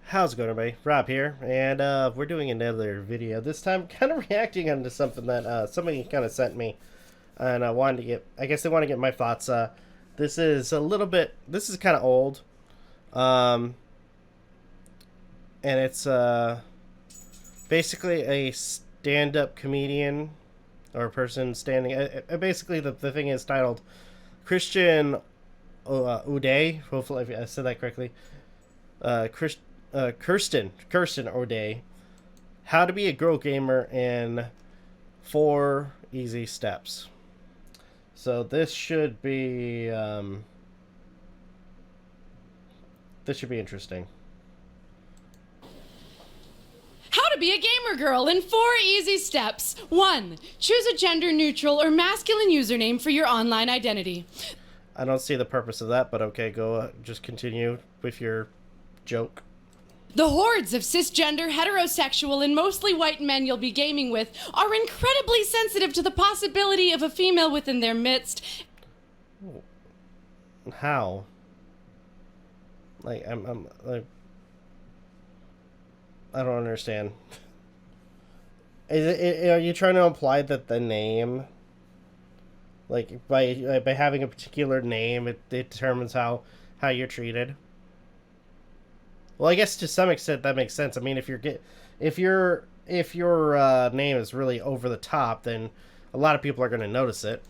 How's it going, everybody? Rob here, and we're doing another video. This time, kind of reacting onto something that somebody kind of sent me, and I wanted to get. I guess they want to get my thoughts. This is a little bit. This is kind of old, and it's basically a stand-up comedian or a person standing. Basically, the thing is titled Christian Uday. Hopefully, I said that correctly. Kirsten O'Day, How to Be a Girl Gamer in 4 Easy Steps. So this should be interesting. How to be a gamer girl in 4 easy steps. 1. Choose a gender-neutral or masculine username for your online identity. I don't see the purpose of that, but okay, go just continue with your joke. The hordes of cisgender, heterosexual, and mostly white men you'll be gaming with are incredibly sensitive to the possibility of a female within their midst. How? Like, I'm like, I don't understand. Are you trying to imply that the name, like, by having a particular name, it determines how you're treated? Well, I guess to some extent that makes sense. I mean, if your name is really over the top, then a lot of people are going to notice it.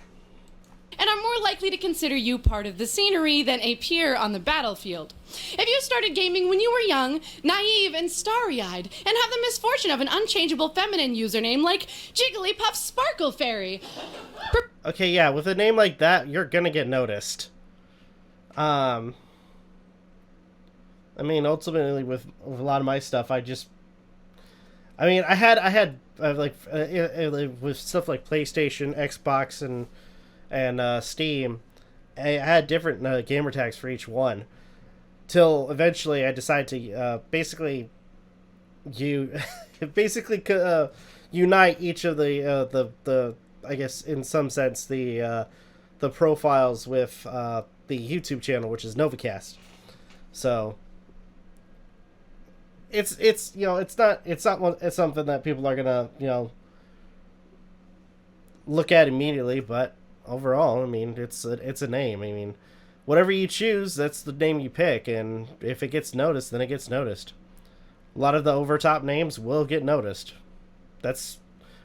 And are more likely to consider you part of the scenery than a peer on the battlefield. If you started gaming when you were young, naive, and starry-eyed, and have the misfortune of an unchangeable feminine username like Jigglypuff Sparkle Fairy. Okay, yeah, with a name like that, you're going to get noticed. I mean, ultimately, with a lot of my stuff, I had with stuff like PlayStation, Xbox, and Steam, I had different gamer tags for each one, till eventually I decided to basically unite each of the I guess in some sense the profiles with the YouTube channel, which is Novakast. So it's something that people are gonna look at immediately, but overall, I mean, it's a name. I mean, whatever you choose, that's the name you pick, and if it gets noticed, then it gets noticed. A lot of the overtop names will get noticed. That's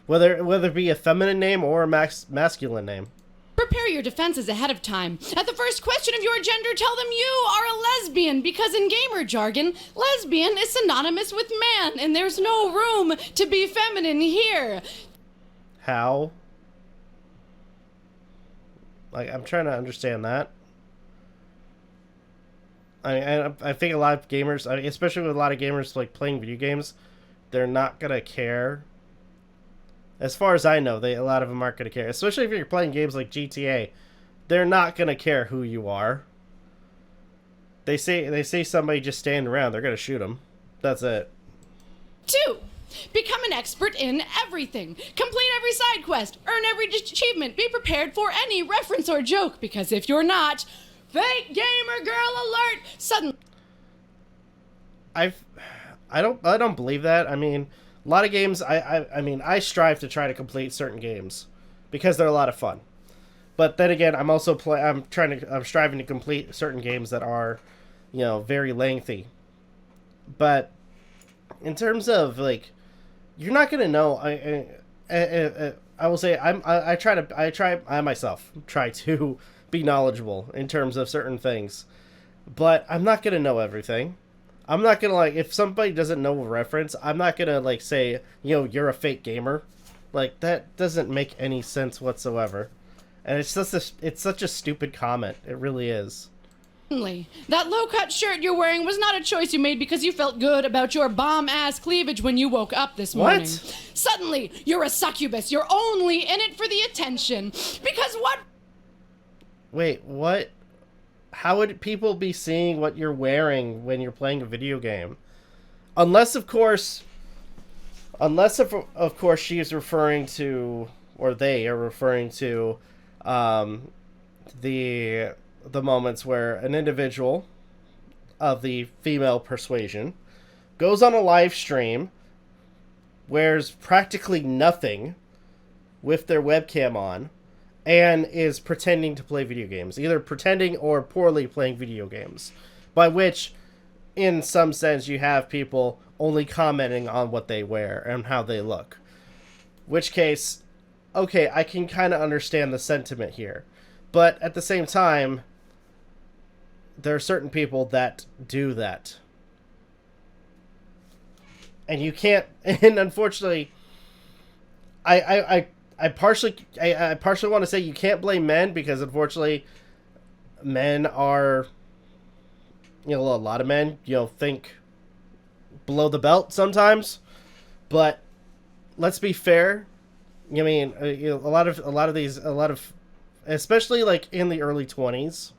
whether it be a feminine name or a masculine name. Prepare your defenses ahead of time. At the first question of your gender, tell them you are a lesbian, because in gamer jargon, lesbian is synonymous with man, and there's no room to be feminine here. How? Like, I'm trying to understand that. I think a lot of gamers, especially with a lot of gamers like playing video games, they're not gonna care. As far as I know, a lot of them aren't going to care. Especially if you're playing games like GTA. They're not going to care who you are. They say somebody just standing around, they're going to shoot them. That's it. 2. Become an expert in everything. Complete every side quest. Earn every achievement. Be prepared for any reference or joke, because if you're not, fake gamer girl alert! Suddenly... I don't believe that. I mean, a lot of games, I mean, I strive to try to complete certain games because they're a lot of fun. But then again, I'm also I'm striving to complete certain games that are, very lengthy. But in terms of, like, you're not gonna know. I will say I myself try to be knowledgeable in terms of certain things, but I'm not gonna know everything. I'm not gonna, like, if somebody doesn't know a reference, I'm not gonna, like, say, you're a fake gamer. Like, that doesn't make any sense whatsoever. And it's such a stupid comment. It really is. That low-cut shirt you're wearing was not a choice you made because you felt good about your bomb-ass cleavage when you woke up this morning. What? Suddenly, you're a succubus. You're only in it for the attention. Because what? Wait, what? How would people be seeing what you're wearing when you're playing a video game? Unless, of course, she's referring to, or they are referring to, the moments where an individual of the female persuasion goes on a live stream, wears practically nothing with their webcam on, and is pretending to play video games. Either pretending or poorly playing video games. By which, in some sense, you have people only commenting on what they wear and how they look. Which case, okay, I can kind of understand the sentiment here. But at the same time, there are certain people that do that. And you can't, and unfortunately, I partially want to say you can't blame men, because unfortunately, men are, a lot of men, think below the belt sometimes. But let's be fair. I mean, a lot of, especially like in the early 20s,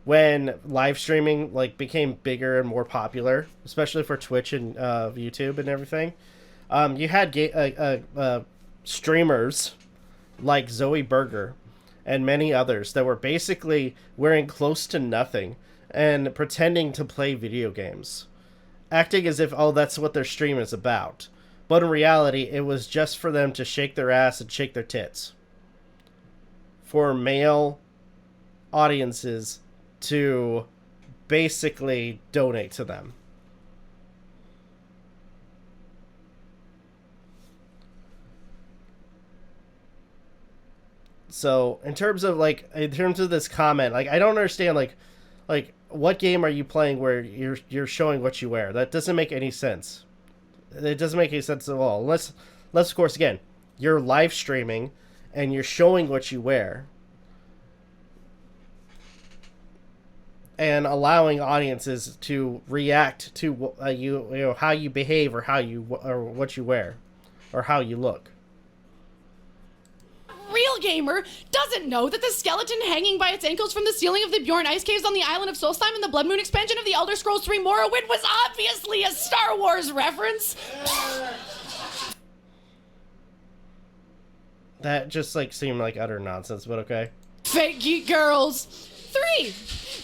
when live streaming became bigger and more popular, especially for Twitch and YouTube and everything. You had streamers like Zoe Berger and many others that were basically wearing close to nothing and pretending to play video games, acting as if, that's what their stream is about. But in reality, it was just for them to shake their ass and shake their tits for male audiences to basically donate to them. So in terms of this comment, I don't understand what game are you playing where you're showing what you wear? That doesn't make any sense. It doesn't make any sense at all. Unless of course, again, you're live streaming and you're showing what you wear and allowing audiences to react to how you behave or what you wear or how you look. Real gamer doesn't know that the skeleton hanging by its ankles from the ceiling of the Bjorn ice caves on the island of Solstheim in the Blood Moon expansion of the Elder Scrolls 3 Morrowind was obviously a Star Wars reference. That just seemed like utter nonsense, but okay. Fake geek girls. 3.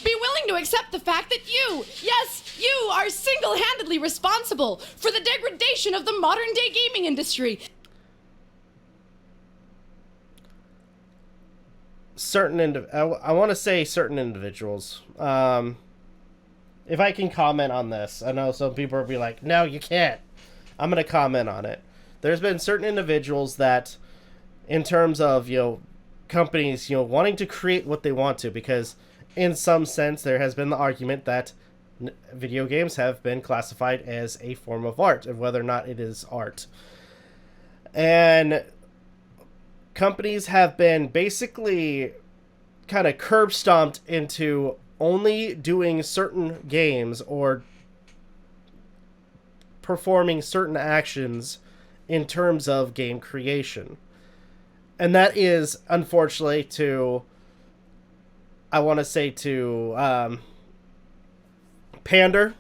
Be willing to accept the fact that you, yes, you are single-handedly responsible for the degradation of the modern-day gaming industry. I want to say certain individuals. If I can comment on this, I know some people will be like, no, you can't. I'm going to comment on it. There's been certain individuals that, in terms of, companies, wanting to create what they want to, because in some sense there has been the argument that video games have been classified as a form of art, and whether or not it is art. And companies have been basically kind of curb stomped into only doing certain games or performing certain actions in terms of game creation. And that is, unfortunately, pander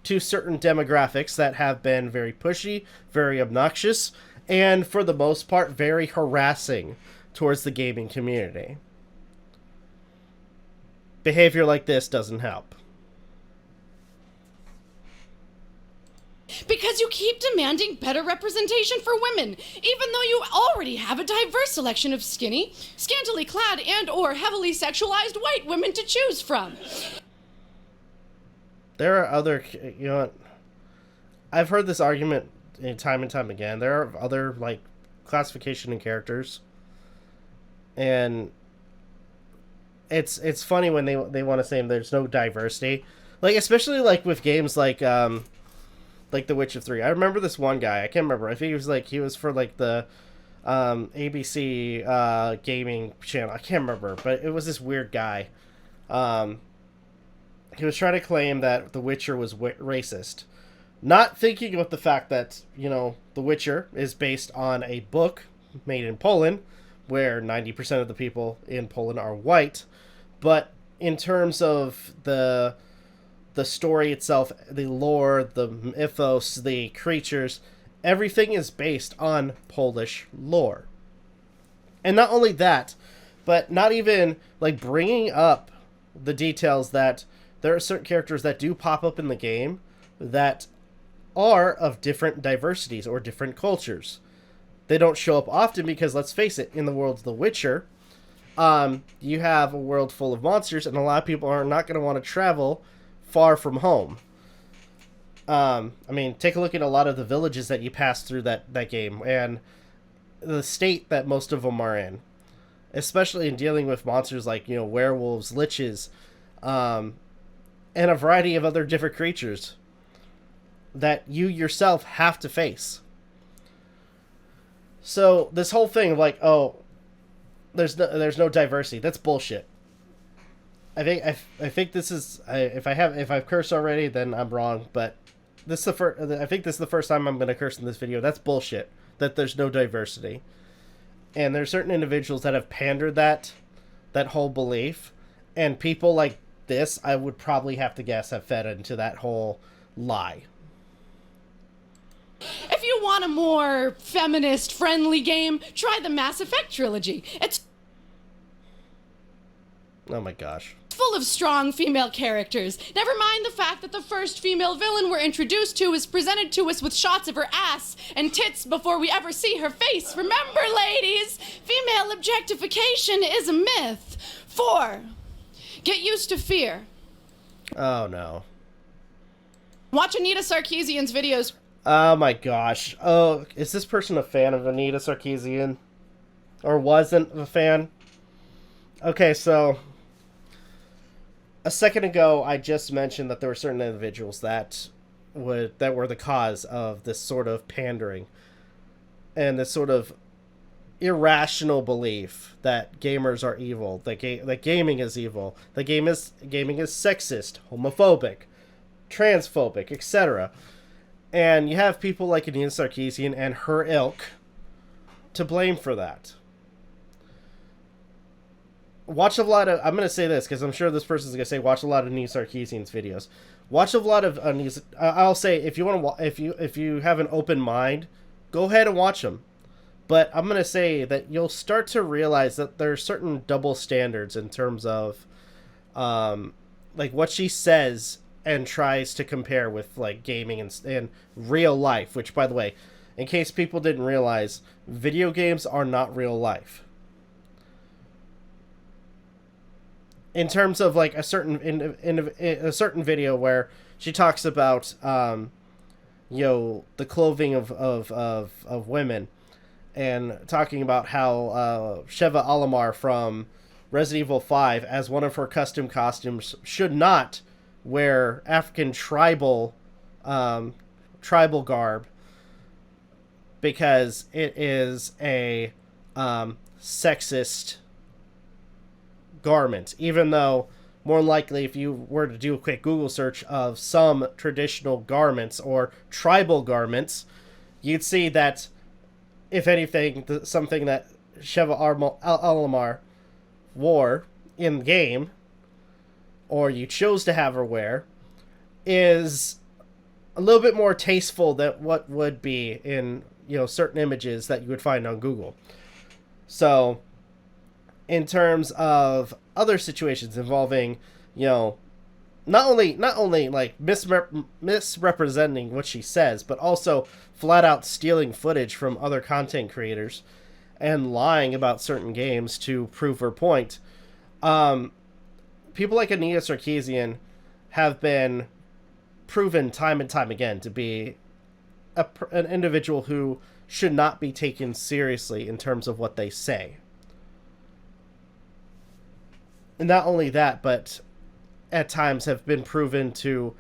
to certain demographics that have been very pushy, very obnoxious, and for the most part, very harassing towards the gaming community. Behavior like this doesn't help. Because you keep demanding better representation for women, even though you already have a diverse selection of skinny, scantily clad, and or heavily sexualized white women to choose from. There are other, I've heard this argument time and time again. There are other, classification and characters. And it's funny when they want to say there's no diversity. Especially, with games like The Witcher 3. I remember this one guy. I can't remember. I think he was for the ABC gaming channel. I can't remember, but it was this weird guy. He was trying to claim that The Witcher was racist, not thinking about the fact that The Witcher is based on a book made in Poland, where 90% of the people in Poland are white, but in terms of the story itself, the lore, the mythos, the creatures, everything is based on Polish lore. And not only that, but not even bringing up the details that there are certain characters that do pop up in the game that are of different diversities or different cultures. They don't show up often because, let's face it, in the world of The Witcher, you have a world full of monsters, and a lot of people are not going to want to travel far from home. I mean, take a look at a lot of the villages that you pass through that game, and the state that most of them are in. Especially in dealing with monsters like, werewolves, liches, and a variety of other different creatures that you yourself have to face. So this whole thing of like, oh, there's no diversity, that's bullshit. I think this is, if I've cursed already, then I'm wrong. But this is I think this is the first time I'm going to curse in this video. That's bullshit. That there's no diversity, and there's certain individuals that have pandered that whole belief, and people like this, I would probably have to guess, have fed into that whole lie. If you want a more feminist-friendly game, try the Mass Effect trilogy. It's Oh my gosh. full of strong female characters. Never mind the fact that the first female villain we're introduced to is presented to us with shots of her ass and tits before we ever see her face. Remember, ladies, female objectification is a myth. 4. Get used to fear. Oh no. Watch Anita Sarkeesian's videos. Oh my gosh. Oh, is this person a fan of Anita Sarkeesian? Or wasn't a fan? Okay, so a second ago I just mentioned that there were certain individuals that were the cause of this sort of pandering and this sort of irrational belief that gamers are evil, that gaming is evil, that gaming is sexist, homophobic, transphobic, etc. And you have people like Anita Sarkeesian and her ilk to blame for that. Watch a lot of... I'm going to say this because I'm sure this person's going to say watch a lot of Anita Sarkeesian's videos. Watch a lot of Anita... I'll say if you want to... If you have an open mind, go ahead and watch them. But I'm going to say that you'll start to realize that there are certain double standards in terms of like what she says and tries to compare with like gaming and real life, which, by the way, in case people didn't realize, video games are not real life. In terms of like a certain in a certain video where she talks about the clothing of women, and talking about how Sheva Alomar from Resident Evil 5, as one of her custom costumes, should not wear African tribal garb because it is a sexist garment, even though more likely if you were to do a quick Google search of some traditional garments or tribal garments, you'd see that, if anything, something that Sheva Alomar wore in the game, or you chose to have her wear, is a little bit more tasteful than what would be in certain images that you would find on Google. So in terms of other situations involving, not only like misrepresenting what she says, but also flat out stealing footage from other content creators and lying about certain games to prove her point. People like Anita Sarkeesian have been proven time and time again to be an individual who should not be taken seriously in terms of what they say. And not only that, but at times have been proven to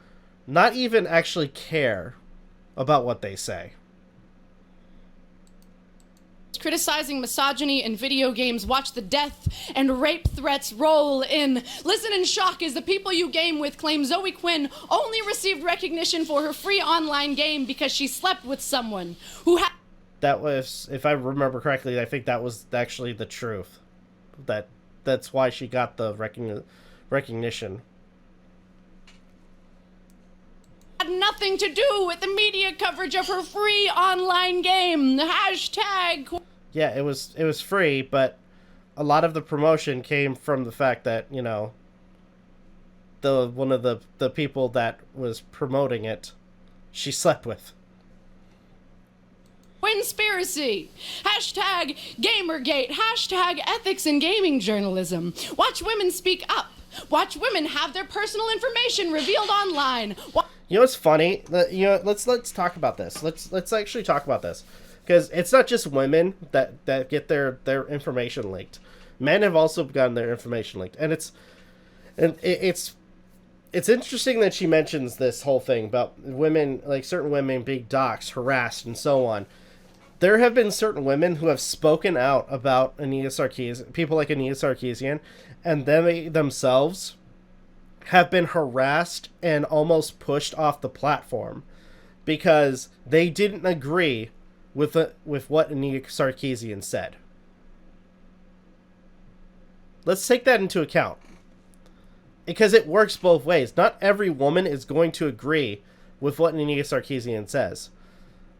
not even actually care about what they say. Criticizing misogyny in video games, watch the death and rape threats roll in. Listen in shock as the people you game with claim Zoe Quinn only received recognition for her free online game because she slept with someone who had... That was, if I remember correctly, I think that was actually the truth. That's why she got the recognition. Had nothing to do with the media coverage of her free online game. Hashtag... Yeah, it was free, but a lot of the promotion came from the fact that, one of the people that was promoting it she slept with. Winspiracy. Hashtag Gamergate. Hashtag ethics in gaming journalism. Watch women speak up. Watch women have their personal information revealed online. You know what's funny? Let's talk about this. Let's actually talk about this, because it's not just women that get their information leaked. Men have also gotten their information leaked, and it's interesting that she mentions this whole thing about women, like certain women being doxxed, harassed, and so on. There have been certain women who have spoken out about people like Anita Sarkeesian, and they themselves have been harassed and almost pushed off the platform because they didn't agree with what Anita Sarkeesian said. Let's take that into account, because it works both ways. Not every woman is going to agree with what Anita Sarkeesian says.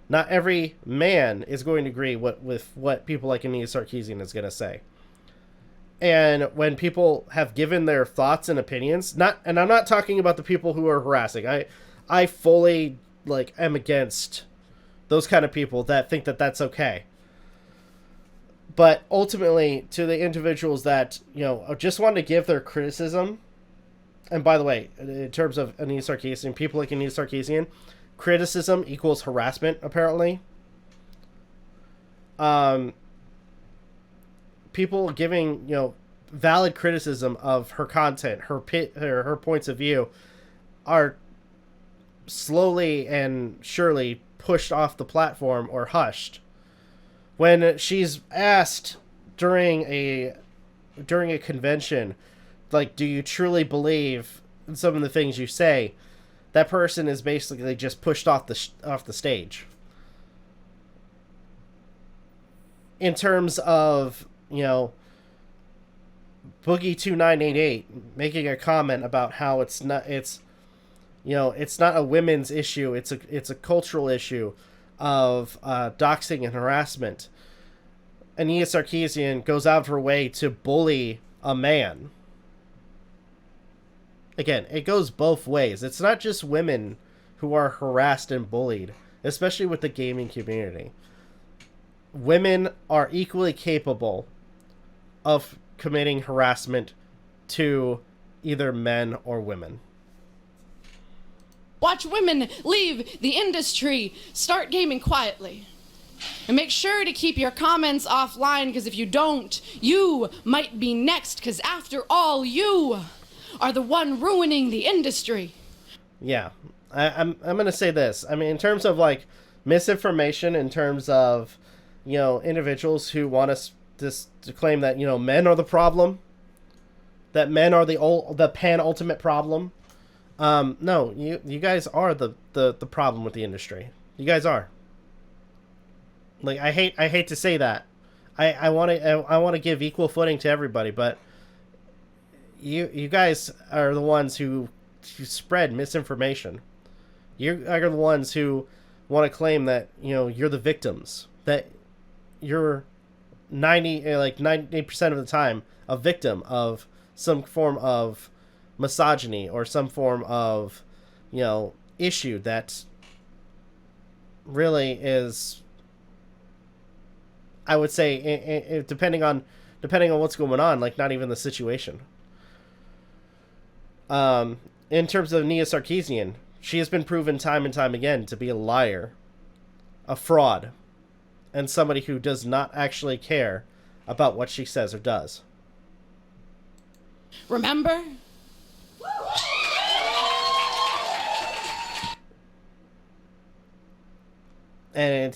Not every man is going to agree with what people like Anita Sarkeesian is going to say. And when people have given their thoughts and opinions, and I'm not talking about the people who are harassing. I fully am against those kind of people that think that that's okay. But ultimately, to the individuals that just want to give their criticism, and by the way, in terms of Anita Sarkeesian, people like Anita Sarkeesian, criticism equals harassment, apparently. People giving, valid criticism of her content, her points of view, are slowly and surely pushed off the platform or hushed. When she's asked during a convention, do you truly believe in some of the things you say? That person is basically just pushed off the stage. In terms of, Boogie2988 making a comment about how it's not a women's issue, it's a cultural issue of doxing and harassment. Anita Sarkeesian goes out of her way to bully a man. Again, it goes both ways. It's not just women who are harassed and bullied, especially with the gaming community. Women are equally capable of committing harassment to either men or women. Watch women leave the industry. Start gaming quietly. And make sure to keep your comments offline, because if you don't, you might be next, because after all, you are the one ruining the industry. Yeah, I'm gonna say this. I mean, in terms of misinformation, in terms of individuals who want us to claim that men are the problem, that men are the ultimate problem. No, you guys are the problem with the industry. You guys are. I hate to say that. I want to give equal footing to everybody, but you guys are the ones who spread misinformation. You are the ones who want to claim that you're the victims, that you're 90% of the time a victim of some form of misogyny or some form of issue that really is, I would say, depending on what's going on, not even the situation. In terms of Anita Sarkeesian, she has been proven time and time again to be a liar, a fraud, and somebody who does not actually care about what she says or does. Remember? And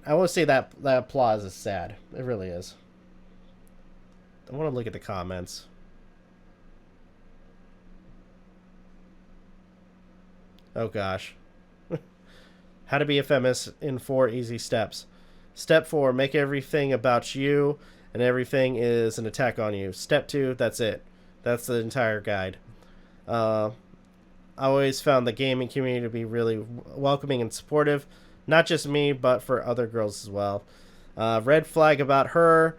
I want to say that applause is sad. It really is. I want to look at the comments. Oh gosh. How to be a feminist in 4 easy steps. Step 4, make everything about you and everything is an attack on you. Step 2, that's it. That's the entire guide. I always found the gaming community to be really welcoming and supportive. Not just me, but for other girls as well. Red flag about her.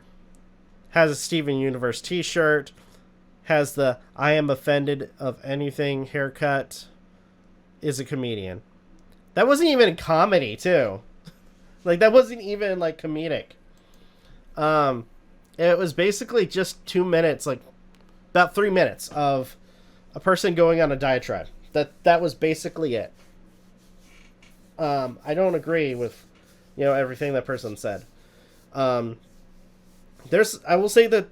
Has a Steven Universe t-shirt. Has the I am offended of anything haircut. Is a comedian. That wasn't even comedy, too. Like, that wasn't even, like, comedic. It was basically just 2 minutes, like, about 3 minutes of a person going on a diatribe. That was basically it. I don't agree with, everything that person said. I will say that,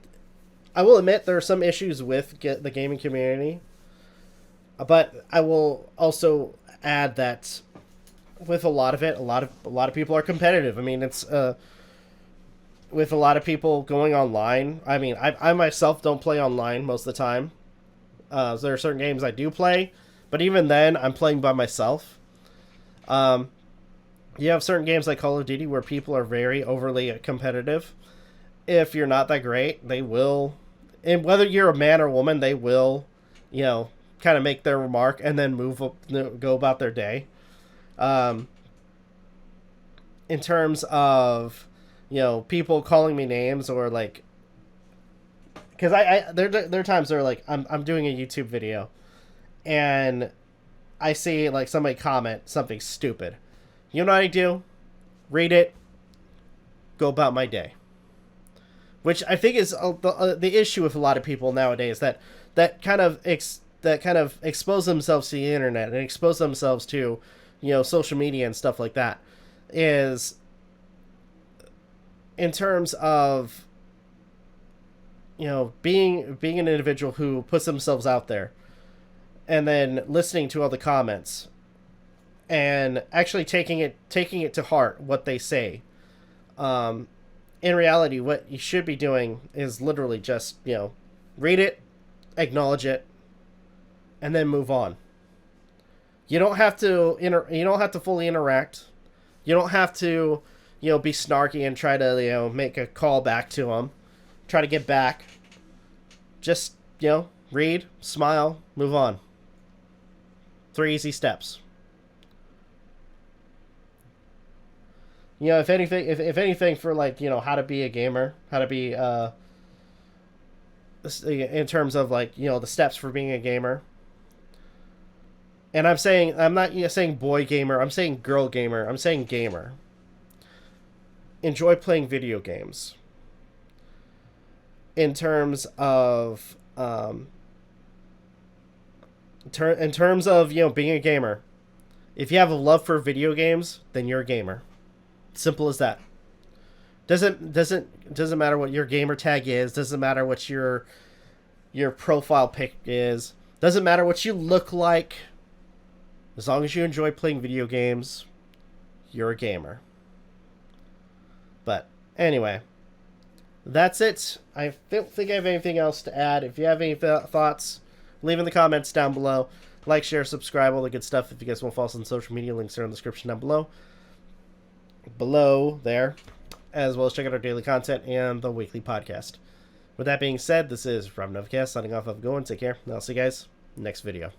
I will admit there are some issues with the gaming community, but I will also add that with a lot of it, a lot of people are competitive. I mean, it's with a lot of people going online. I mean, I myself don't play online most of the time. So there are certain games I do play, but even then, I'm playing by myself. You have certain games like Call of Duty where people are very overly competitive. If you're not that great, they will, and whether you're a man or woman, they will, kind of make their remark and then move up, go about their day. In terms of, people calling me names or like, because there are times where like I'm doing a YouTube video, and I see like somebody comment something stupid. You know what I do? Read it. Go about my day. Which I think is the issue with a lot of people nowadays, that kind of expose themselves to the internet and expose themselves to, social media and stuff like that, is in terms of, being an individual who puts themselves out there and then listening to all the comments and actually taking it to heart what they say. In reality, what you should be doing is literally just, read it, acknowledge it, and then move on. You don't have to you don't have to fully interact. You don't have to, be snarky and try to, make a call back to them. Try to get back. Just, read, smile, move on. 3 easy steps. If anything for like, how to be a gamer, how to be, in terms of like, the steps for being a gamer. And I'm not saying boy gamer, I'm saying girl gamer, I'm saying gamer. Enjoy playing video games. In terms of, in terms of, being a gamer, if you have a love for video games, then you're a gamer. Simple as that. Doesn't matter what your gamer tag is. Doesn't matter what your profile pic is. Doesn't matter what you look like. As long as you enjoy playing video games, you're a gamer. But anyway, that's it. I don't think I have anything else to add. If you have any thoughts, leave in the comments down below. Like, share, subscribe, all the good stuff. If you guys want to follow us on social media, links are in the description down below there, as well as check out our daily content and the weekly podcast. With that being said, this is Novakast signing off. Have a good one. Take care. And I'll see you guys next video.